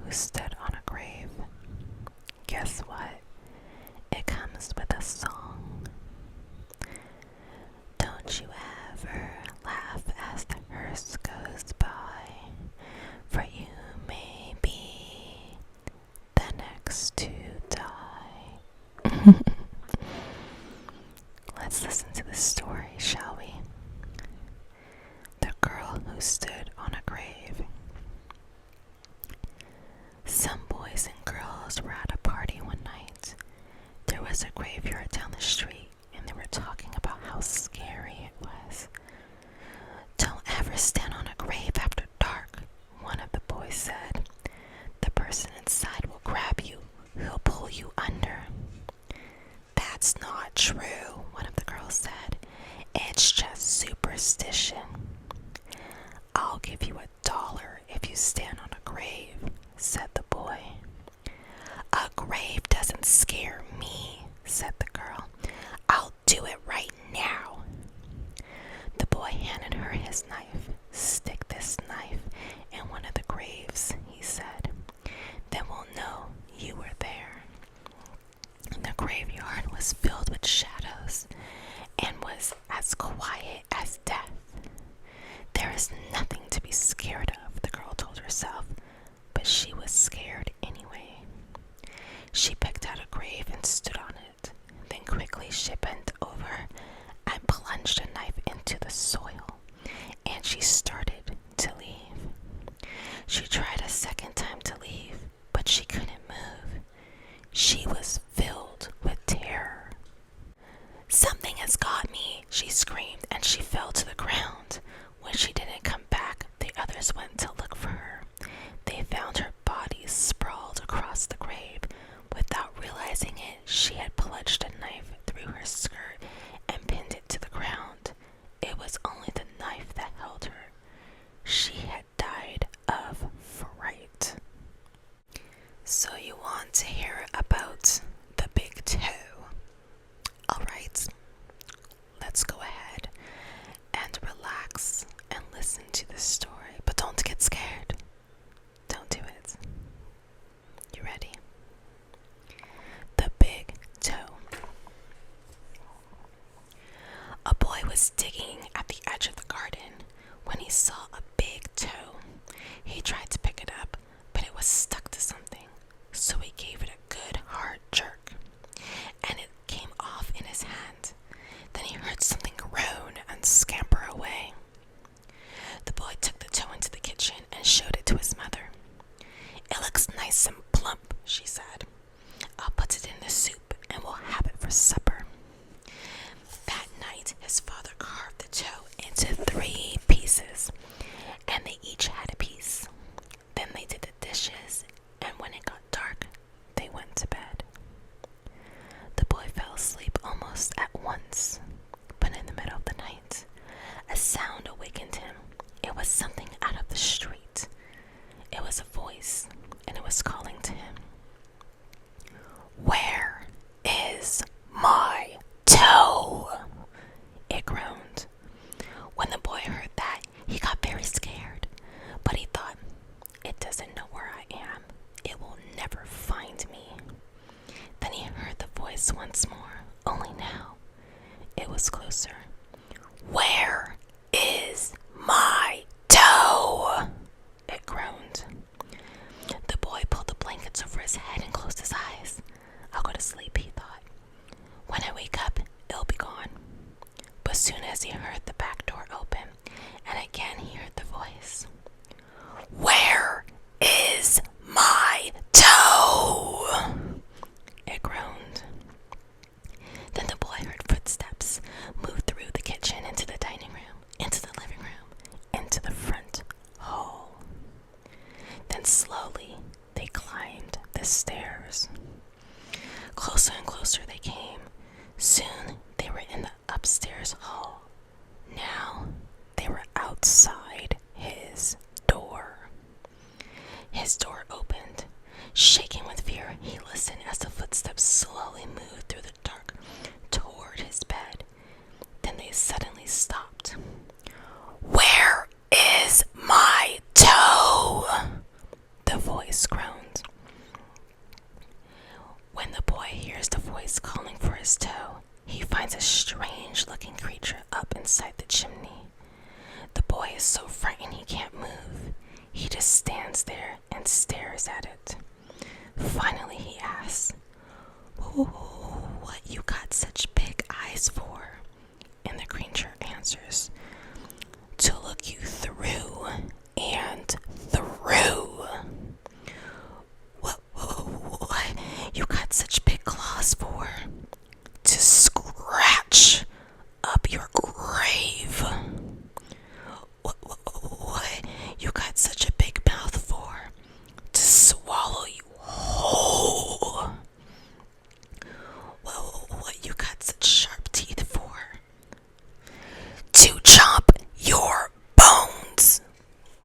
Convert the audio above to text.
who stood on a grave. Guess what? It comes with a song. Don't you ever laugh as the hearse goes by, for you may be the next to die. Let's listen to the story, shall we? The Girl Who Stood on a Grave. Some boys and girls were at a party one night. There was a graveyard down the street, and they were talking about how scary it was. Don't ever stand on a grave after dark, one of the boys said. The person inside will grab you. He'll pull you under. That's not true, one of the girls said. It's just superstition. I'll give you $1 if you stand on a grave, said the boy. A grave doesn't scare me, said the girl. I'll do it right now. The boy handed her his knife. Stick this knife in one of the graves, he said. Then we'll know you were there. The graveyard was filled with shadows and was as quiet as death. There is nothing to be scared of, the girl told herself, but she was scared anyway. She picked out a grave and stood on it. Then quickly she bent over and plunged a knife into the soil, and she started to leave. She tried a second time to leave, but she couldn't move. She was filled with terror. Something has got me, she screamed, and she fell to the ground. When she didn't come back, the others went to look for her. They found her body sprawled across the grave. Without realizing it, she had plunged a knife through her skirt and pinned it to the ground. It was only the knife that held her. She had died of fright. So you want to hear about the big toe? Alright, let's go ahead and relax and listen to the story, but don't get scared. Don't do it. You ready? The Big Toe. A boy was digging at the edge of the garden when he saw a big toe. He tried to pick it up, but it was stuck to something, so he gave it a good hard jerk, and it came off in his hand. Then he heard something groan and scamper away. The boy took the toe into the kitchen and showed it to his mother. It looks nice and plump, she said. I'll put it in the soup and we'll have it for supper. That night, his father carved the toe into 3 pieces, and they each had a piece. Then they did the dishes, and when it got dark, they went to bed. The boy fell asleep almost at once, but in the middle of the night, a sound awakened him. It was something out of the street. It was a voice, and it was calling to him. Where is my toe? It groaned. When the boy heard that, he got very scared, but he thought, it doesn't know where I am. It will never find me. Then he heard the voice once more, only now it was closer. Where is my toe? It groaned. The boy pulled the blankets over his head and closed his eyes. I'll go to sleep, he thought. When I wake up, it'll be gone. But soon as he heard the back door open, and again he heard the voice. Where is my toe? It groaned. Then the boy heard footsteps move through the kitchen into the dining room, into the living room, into the front hall. Then slowly they climbed the stairs. Closer and closer they came. Soon they were in the upstairs hall. Now they were outside his door. His door opened. Shaking with fear, he listened as the footsteps slowly moved through the dark toward his bed. Then they suddenly stopped. Where is my toe? The voice groaned. just stands there and stares at it. Finally, he asks, "What you got such big eyes for?" And the creature answers, "To look you through